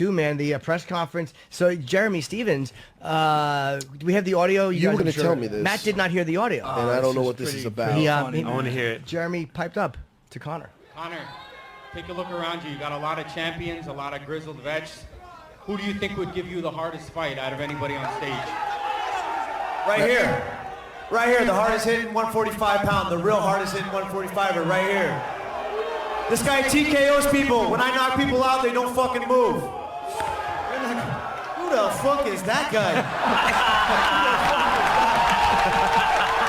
too, man. The press conference. So Jeremy Stevens, do we have the audio? You were going to tell me this. Matt did not hear the audio. And I don't know what this is about. I want to hear it. Jeremy piped up to Conor. Conor, take a look around you. You got a lot of champions, a lot of grizzled vets. Who do you think would give you the hardest fight out of anybody on stage? Right here. Right here, the hardest hitting 145 pound, the real hardest hitting 145er right here. This guy TKOs people. When I knock people out, they don't fucking move. Who the fuck is that guy?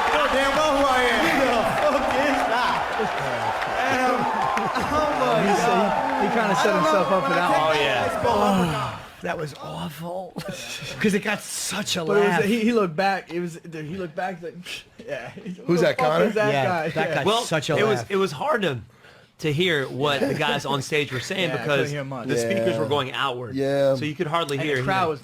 You know damn well who I am. Who the fuck is that? Oh my God. He kind of set himself up for that one. Oh, yeah. That was awful. Because it got such a But laugh. he looked back. He looked back like, yeah. Who's that, Conor? That guy? That got Well, such a laugh. it was hard to hear what the guys on stage were saying Yeah, I because couldn't hear much. the speakers Yeah. were going outward. Yeah. So you could hardly And hear. the crowd was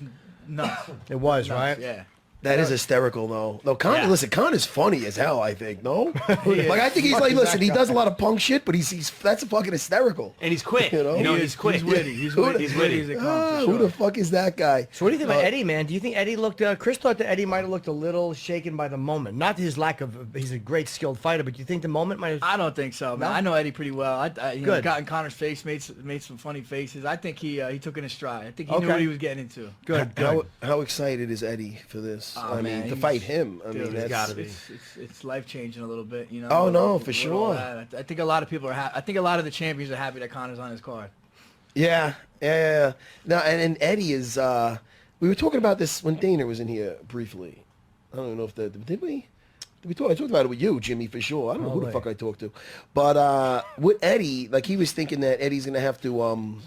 nuts. It was, Nuts, right? Yeah. That is hysterical, though. No, Conor, Yeah. listen, Conor's funny as hell, I think, no? is. Like, I think he's Fuck like, is listen, that he guy? does a lot of punk shit, but he's that's fucking hysterical. And he's quick. You know? He's quick. He's witty. He's Who witty. the- He's witty as it comes. Who the fuck is that guy? So what do you think about Eddie, man? Do you think Eddie looked, Chris thought that Eddie might have looked a little shaken by the moment. Not his lack of, he's a great skilled fighter, but do you think the moment might have... I don't think so, man. No? I know Eddie pretty well. You know, Good. got in Conor's face, made some funny faces. I think he took it in stride. I think he knew Okay. what he was getting into. Good, good. How excited is Eddie for this? Oh, I man, mean, to he's- fight him. I Dude, mean, that's gotta be. It's life changing a little bit, you know. Oh, no, for with sure. all that. I think a lot of people are. I think a lot of the champions are happy that Conor's on his card. Yeah. Now, and Eddie is. We were talking about this when Dana was in here briefly. I don't know if did we? I talked about it with you, Jimmy, for sure. I don't know who the fuck I talked to, but with Eddie, like he was thinking that Eddie's gonna have to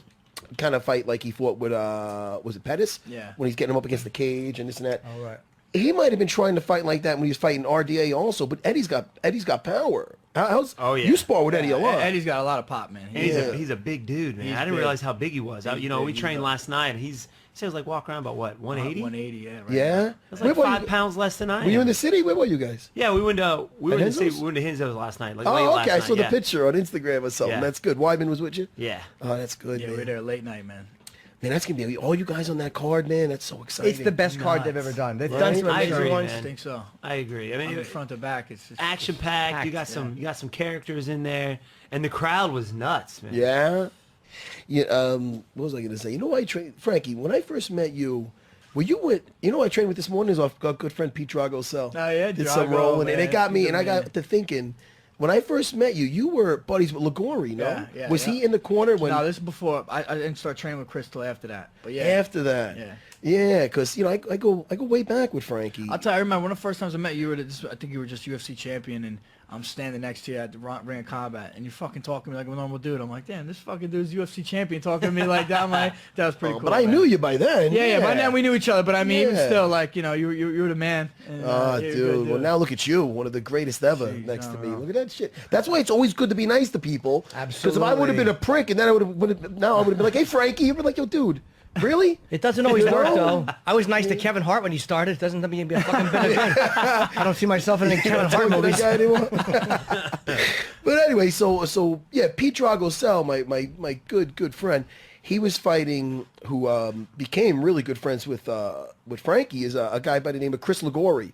kind of fight like he fought with was it Pettis? Yeah. When he's getting him up against the cage and this and that. All right. He might have been trying to fight like that when he was fighting RDA also, but Eddie's got power. Oh, yeah. You spar with Eddie a lot. Eddie's got a lot of pop, man. And he's a big dude, man. He's I didn't big. realize how big he was. He's You know, we big, trained he's last night, and he says like walk around about what 180. 180, yeah. Right. Yeah. That's like Where were 5 you- pounds less than I am. Were you in the city? Where were you guys? Yeah, we went to in the city. Henzo's? We went to Henzo's last night. Like late Oh, last okay. I night, saw the yeah. picture on Instagram or something. Yeah. That's good. Wyman was with you? Yeah. Oh, that's good, Yeah, man. we're there late night, man. Man, that's going to be all you guys on that card, man. That's so exciting. It's the best card they've Nuts. ever done. They've Right? done some I amazing agree, ones. I man. think so. I agree. I mean, From front to back, it's action packed. packed, You got some characters in there, and the crowd was nuts, man. Yeah? Yeah, what was I going to say? You know, I trained, Frankie, when I first met you, were you with, I trained with this morning is our good friend Pete Drago Cell. Oh, yeah, Did some Drago, rolling, and man. it got me, He's and a I got man. to thinking, when I first met you, you were buddies with Ligori, no? Yeah, yeah, was yeah. he in the corner when... No, this is before. I didn't start training with Chris till after that. But yeah. After that. Yeah. Yeah, because, I go way back with Frankie. I'll tell you, I remember one of the first times I met you, I think you were just UFC champion, and I'm standing next to you at the ring of combat, and you're fucking talking to me like a normal dude. I'm like, damn, this fucking dude's UFC champion talking to me like that. I'm like, that was pretty cool. But I man. knew you by then. Yeah, by then we knew each other, but I mean, even Yeah. still, like, you were the man. And, Oh, you're a good dude. Well, now look at you, one of the greatest ever Jeez, next to no, me. no. Look at that shit. That's why it's always good to be nice to people. Because if I would have Absolutely. been a prick, and then I would have been like, hey, Frankie, you'd be like, yo, dude, really? It doesn't always work, No. though. I was nice to Kevin Hart when he started. It doesn't mean be a fucking better good. I don't see myself in any Kevin Hart Talking to movies. that guy anymore? But anyway, so yeah, Pete Drago Cell, my good friend, he was fighting who became really good friends with Frankie is a guy by the name of Chris Ligori.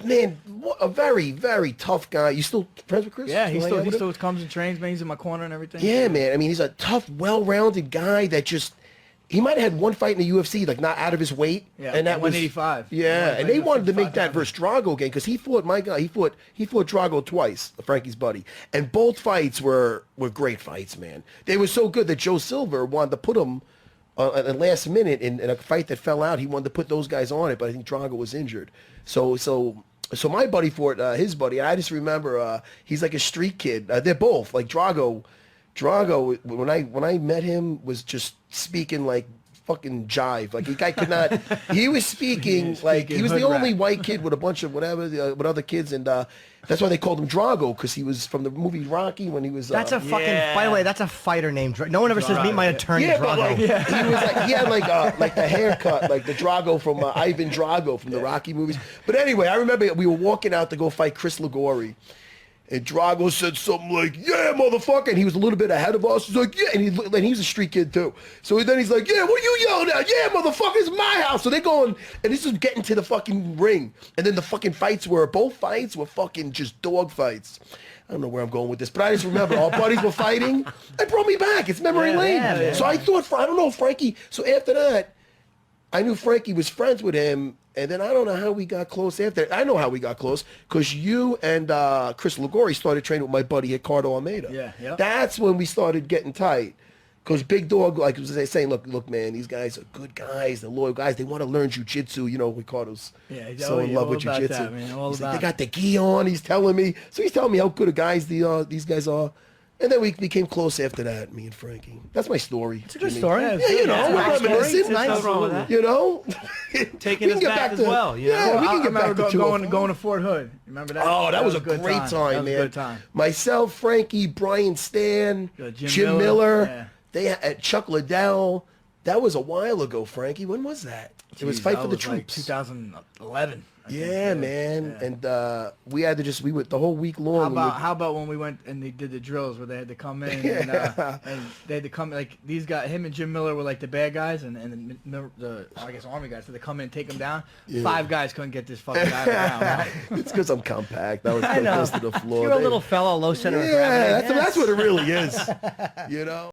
Man, what a very, very tough guy. You still friends with Chris? Yeah, he Still hang out with him? still comes and trains, man. He's in my corner and everything. Yeah, man. I mean, he's a tough, well-rounded guy that just... He might have had one fight in the UFC, like not out of his weight. Yeah, and that 185. was... Yeah, and they wanted to make that 55. versus Drago game because he fought my guy. He fought Drago twice, Frankie's buddy. And both fights were great fights, man. They were so good that Joe Silver wanted to put him at the last minute in a fight that fell out. He wanted to put those guys on it, but I think Drago was injured. So my buddy fought his buddy. I just remember he's like a street kid. They're both like Drago, when I met him, was just speaking like fucking jive. Like the guy could not. He was speaking like he was the hood only rap. white kid with a bunch of whatever with other kids, and that's why they called him Drago because he was from the movie Rocky when he was. That's a fucking. Yeah. By the way, that's a fighter name. No one ever says meet my attorney, yeah, but Drago. like, he was like he had like the haircut like the Drago from Ivan Drago from the Rocky movies. But anyway, I remember we were walking out to go fight Chris Ligori. And Drago said something like, "Yeah, motherfucker," and he was a little bit ahead of us. He's like, "Yeah," and he was a street kid too. So then he's like, "Yeah, what are you yelling at? Yeah, motherfucker, it's my house." So they're going, and this is getting to the fucking ring. And then the fucking both fights were fucking just dog fights. I don't know where I'm going with this, but I just remember our buddies were fighting. It brought me back. It's memory lane. yeah. So I thought, I don't know, Frankie. So after that, I knew Frankie was friends with him. And then I don't know how we got close after. I know how we got close because you and Chris Ligori started training with my buddy Ricardo Almeida. Yeah. That's when we started getting tight. Because Big Dog, like was they saying, look, man, these guys are good guys, they're loyal guys. They want to learn jujitsu. You know, Ricardo's so in love with jujitsu. He's like, they got the gi on. He's telling me. So he's telling me how good of guys these guys are. And then we became close after that, me and Frankie. That's my story. It's a good story. Yeah, you know, we're reminiscing. Nothing wrong with that. You know, Taking us back as well. You know? Yeah, we I can get remember back to going to Fort Hood. Remember that? Oh, that was a good great time, That was man. a good time. Myself, Frankie, Brian Stan, Jim Miller. Yeah. They had Chuck Liddell. That was a while ago, Frankie. When was that? It was Fight for the Troops. 2011. Yeah, man. Yeah. And we had to we went the whole week long. How about when we went and they did the drills where they had to come in and they had to come, like, these guys, him and Jim Miller were like the bad guys and the I guess Army guys, so they come in and take him down. Yeah. 5 guys couldn't get this fucking guy down. Right? It's because I'm compact. I was close to the floor. You're a little fellow, low center of gravity. gravity. That's what it really is. You know?